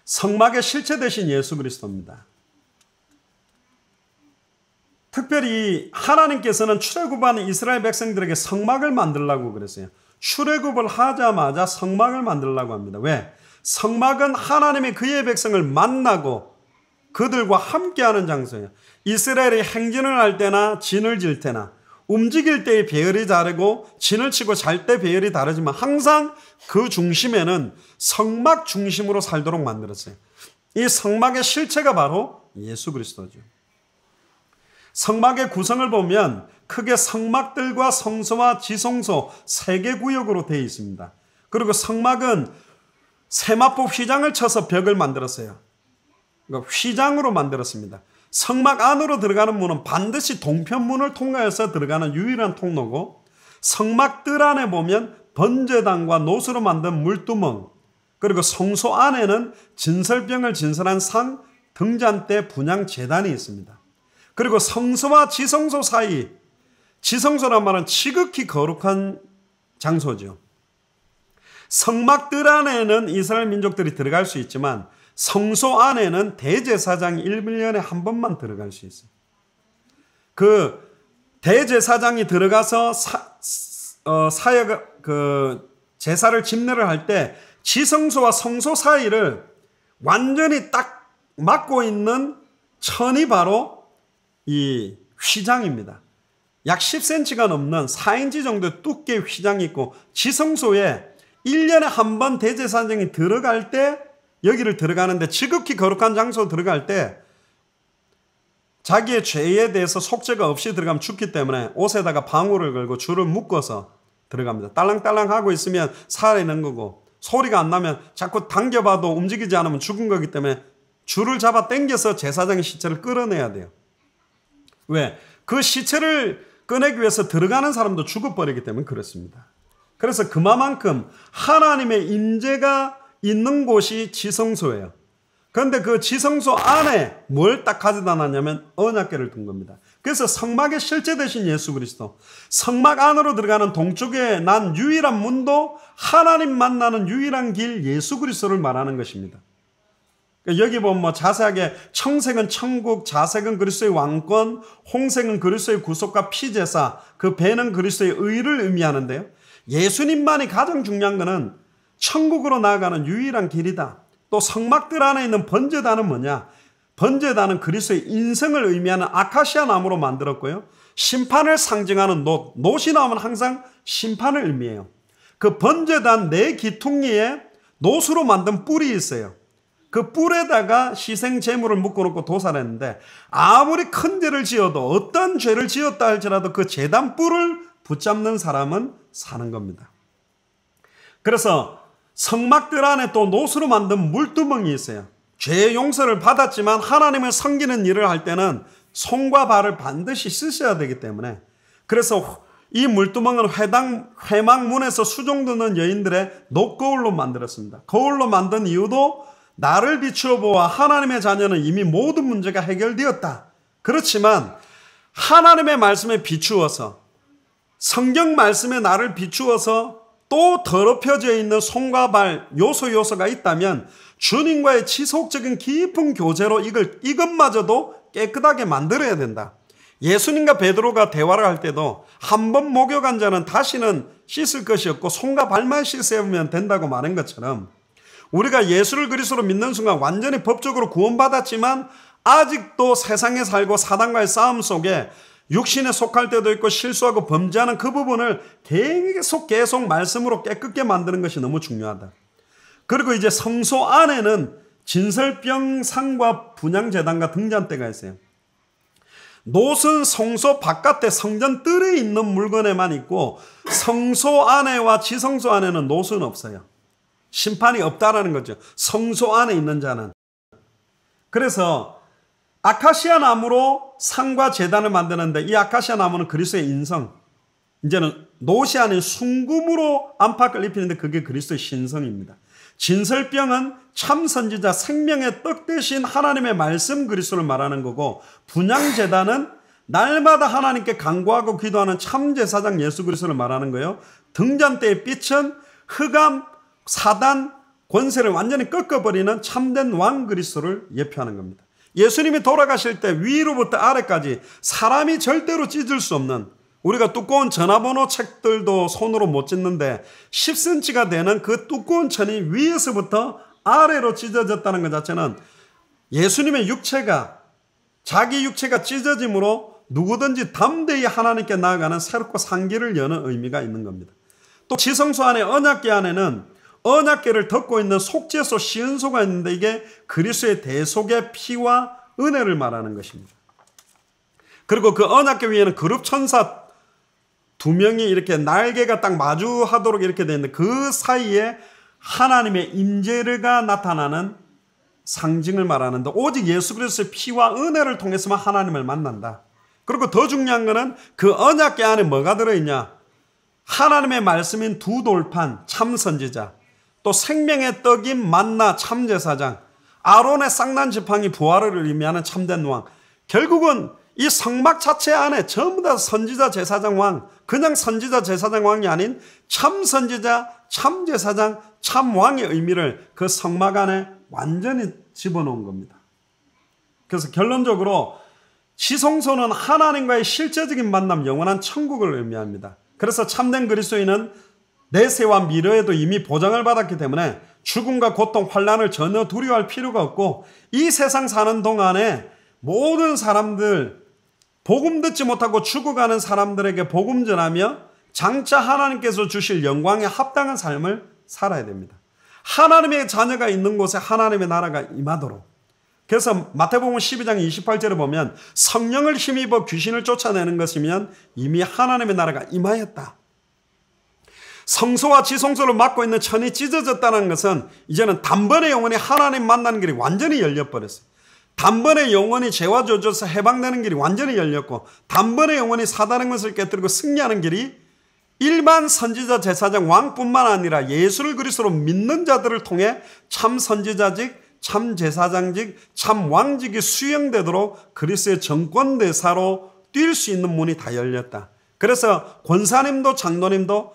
성막의 실체 되신 예수 그리스도입니다. 특별히 하나님께서는 출애굽하는 이스라엘 백성들에게 성막을 만들라고 그랬어요. 출애굽을 하자마자 성막을 만들라고 합니다. 왜? 성막은 하나님이 그의 백성을 만나고 그들과 함께하는 장소예요. 이스라엘이 행진을 할 때나 진을 질 때나 움직일 때의 배열이 다르고 진을 치고 잘 때 배열이 다르지만 항상 그 중심에는 성막 중심으로 살도록 만들었어요. 이 성막의 실체가 바로 예수 그리스도죠. 성막의 구성을 보면 크게 성막들과 성소와 지성소 3개 구역으로 되어 있습니다. 그리고 성막은 세마포 휘장을 쳐서 벽을 만들었어요. 그러니까 휘장으로 만들었습니다. 성막 안으로 들어가는 문은 반드시 동편문을 통과해서 들어가는 유일한 통로고, 성막들 안에 보면 번제단과 노수로 만든 물두멍, 그리고 성소 안에는 진설병을 진설한 상, 등잔대, 분향 제단이 있습니다. 그리고 성소와 지성소 사이, 지성소란 말은 지극히 거룩한 장소죠. 성막들 안에는 이스라엘 민족들이 들어갈 수 있지만 성소 안에는 대제사장이 1년에 한 번만 들어갈 수 있어요. 그 대제사장이 들어가서 제사를 집례를 할 때 지성소와 성소 사이를 완전히 딱 막고 있는 천이 바로 이 휘장입니다. 약 10cm가 넘는 4인치 정도의 두께의 휘장이 있고, 지성소에 1년에 한 번 대제사장이 들어갈 때, 여기를 들어가는데 지극히 거룩한 장소 들어갈 때 자기의 죄에 대해서 속죄가 없이 들어가면 죽기 때문에 옷에다가 방울을 걸고 줄을 묶어서 들어갑니다. 딸랑딸랑 하고 있으면 살아있는 거고, 소리가 안 나면 자꾸 당겨봐도 움직이지 않으면 죽은 거기 때문에 줄을 잡아 당겨서 제사장의 시체를 끌어내야 돼요. 왜? 그 시체를 꺼내기 위해서 들어가는 사람도 죽어버리기 때문에 그렇습니다. 그래서 그만큼 하나님의 임재가 있는 곳이 지성소예요. 그런데 그 지성소 안에 뭘 딱 가져다 놨냐면 언약궤를 둔 겁니다. 그래서 성막의 실제 되신 예수 그리스도, 성막 안으로 들어가는 동쪽에 난 유일한 문도 하나님 만나는 유일한 길 예수 그리스도를 말하는 것입니다. 여기 보면 자세하게 청색은 천국, 자색은 그리스도의 왕권, 홍색은 그리스도의 구속과 피제사, 그 배는 그리스도의 의를 의미하는데요. 예수님만이 가장 중요한 것은 천국으로 나아가는 유일한 길이다. 또 성막들 안에 있는 번제단은 뭐냐? 번제단은 그리스도의 인성을 의미하는 아카시아 나무로 만들었고요. 심판을 상징하는 놋이 나오면 항상 심판을 의미해요. 그 번제단 4기퉁이에 놋으로 만든 뿔이 있어요. 그 뿔에다가 희생 제물을 묶어놓고 도사를 했는데, 아무리 큰 죄를 지어도, 어떤 죄를 지었다 할지라도 그 제단 뿔을 붙잡는 사람은 사는 겁니다. 그래서 성막들 안에 또 놋으로 만든 물두멍이 있어요. 죄의 용서를 받았지만 하나님을 섬기는 일을 할 때는 손과 발을 반드시 씻어야 되기 때문에, 그래서 이 물두멍은 회막문에서 수종드는 여인들의 녹거울로 만들었습니다. 거울로 만든 이유도 나를 비추어 보아 하나님의 자녀는 이미 모든 문제가 해결되었다. 그렇지만 하나님의 말씀에 비추어서, 성경 말씀에 나를 비추어서 또 더럽혀져 있는 손과 발 요소가 있다면 주님과의 지속적인 깊은 교제로 이것마저도 깨끗하게 만들어야 된다. 예수님과 베드로가 대화를 할 때도 한 번 목욕한 자는 다시는 씻을 것이 없고 손과 발만 씻으면 된다고 말한 것처럼, 우리가 예수를 그리스도로 믿는 순간 완전히 법적으로 구원받았지만 아직도 세상에 살고 사단과의 싸움 속에 육신에 속할 때도 있고 실수하고 범죄하는 그 부분을 계속 말씀으로 깨끗게 만드는 것이 너무 중요하다. 그리고 이제 성소 안에는 진설병 상과 분향제단과 등잔대가 있어요. 놋은 성소 바깥에 성전 뜰에 있는 물건에만 있고, 성소 안에와 지성소 안에는 놋은 없어요. 심판이 없다라는 거죠. 성소 안에 있는 자는. 그래서 아카시아 나무로 상과 제단을 만드는데, 이 아카시아 나무는 그리스도의 인성, 이제는 놋이 아닌 순금으로 안팎을 입히는데 그게 그리스도의 신성입니다. 진설병은 참 선지자 생명의 떡 대신 하나님의 말씀 그리스도를 말하는 거고, 분향제단은 날마다 하나님께 간구하고 기도하는 참 제사장 예수 그리스도를 말하는 거예요. 등잔대의 빛은 흑암, 사단, 권세를 완전히 꺾어버리는 참된 왕 그리스도를 예표하는 겁니다. 예수님이 돌아가실 때 위로부터 아래까지 사람이 절대로 찢을 수 없는, 우리가 두꺼운 전화번호 책들도 손으로 못 찢는데 10cm가 되는 그 두꺼운 천이 위에서부터 아래로 찢어졌다는 것 자체는 예수님의 육체가, 자기 육체가 찢어짐으로 누구든지 담대히 하나님께 나아가는 새롭고 상기를 여는 의미가 있는 겁니다. 또 지성소 안에, 언약궤 안에는 언약궤를 덮고 있는 속죄소, 시은소가 있는데 이게 그리스도의 대속의 피와 은혜를 말하는 것입니다. 그리고 그 언약궤 위에는 그룹천사 2명이 이렇게 날개가 딱 마주하도록 이렇게 되어 있는데 그 사이에 하나님의 임재가 나타나는 상징을 말하는데, 오직 예수 그리스도의 피와 은혜를 통해서만 하나님을 만난다. 그리고 더 중요한 것은 그 언약궤 안에 뭐가 들어있냐? 하나님의 말씀인 2돌판 참 선지자, 또 생명의 떡인 만나 참제사장, 아론의 쌍난 지팡이 부활을 의미하는 참된 왕. 결국은 이 성막 자체 안에 전부 다 선지자, 제사장, 왕, 그냥 선지자, 제사장, 왕이 아닌 참 선지자, 참 제사장, 참 왕의 의미를 그 성막 안에 완전히 집어넣은 겁니다. 그래서 결론적으로 지성소는 하나님과의 실제적인 만남, 영원한 천국을 의미합니다. 그래서 참된 그리스도인은 내세와 미래에도 이미 보장을 받았기 때문에 죽음과 고통, 환난을 전혀 두려워할 필요가 없고, 이 세상 사는 동안에 모든 사람들, 복음 듣지 못하고 죽어가는 사람들에게 복음 전하며 장차 하나님께서 주실 영광에 합당한 삶을 살아야 됩니다. 하나님의 자녀가 있는 곳에 하나님의 나라가 임하도록. 그래서 마태복음 12장 28절에 보면 성령을 힘입어 귀신을 쫓아내는 것이면 이미 하나님의 나라가 임하였다. 성소와 지성소를 막고 있는 천이 찢어졌다는 것은 이제는 단번에 영원히 하나님 만나는 길이 완전히 열려버렸어요. 단번에 영원히 죄와 저주에서 해방되는 길이 완전히 열렸고, 단번에 영원히 사단의 것을 깨뜨리고 승리하는 길이 일반 선지자, 제사장, 왕뿐만 아니라 예수를 그리스도로 믿는 자들을 통해 참 선지자직, 참 제사장직, 참 왕직이 수행되도록 그리스도의 정권대사로 뛸 수 있는 문이 다 열렸다. 그래서 권사님도 장로님도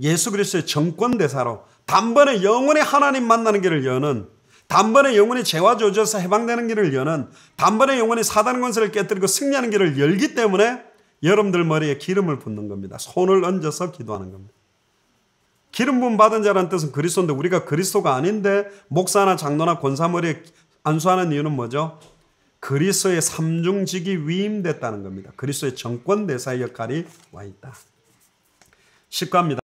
예수 그리스도의 정권대사로 단번에 영원히 하나님 만나는 길을 여는, 단번에 영원히 죄와 저주에서 해방되는 길을 여는, 단번에 영원히 사단의 권세를 깨뜨리고 승리하는 길을 열기 때문에 여러분들 머리에 기름을 붓는 겁니다. 손을 얹어서 기도하는 겁니다. 기름 부음 받은 자라는 뜻은 그리스도인데, 우리가 그리스도가 아닌데 목사나 장로나 권사 머리에 안수하는 이유는 뭐죠? 그리스도의 삼중직이 위임됐다는 겁니다. 그리스도의 정권대사의 역할이 와 있다. 십가입니다.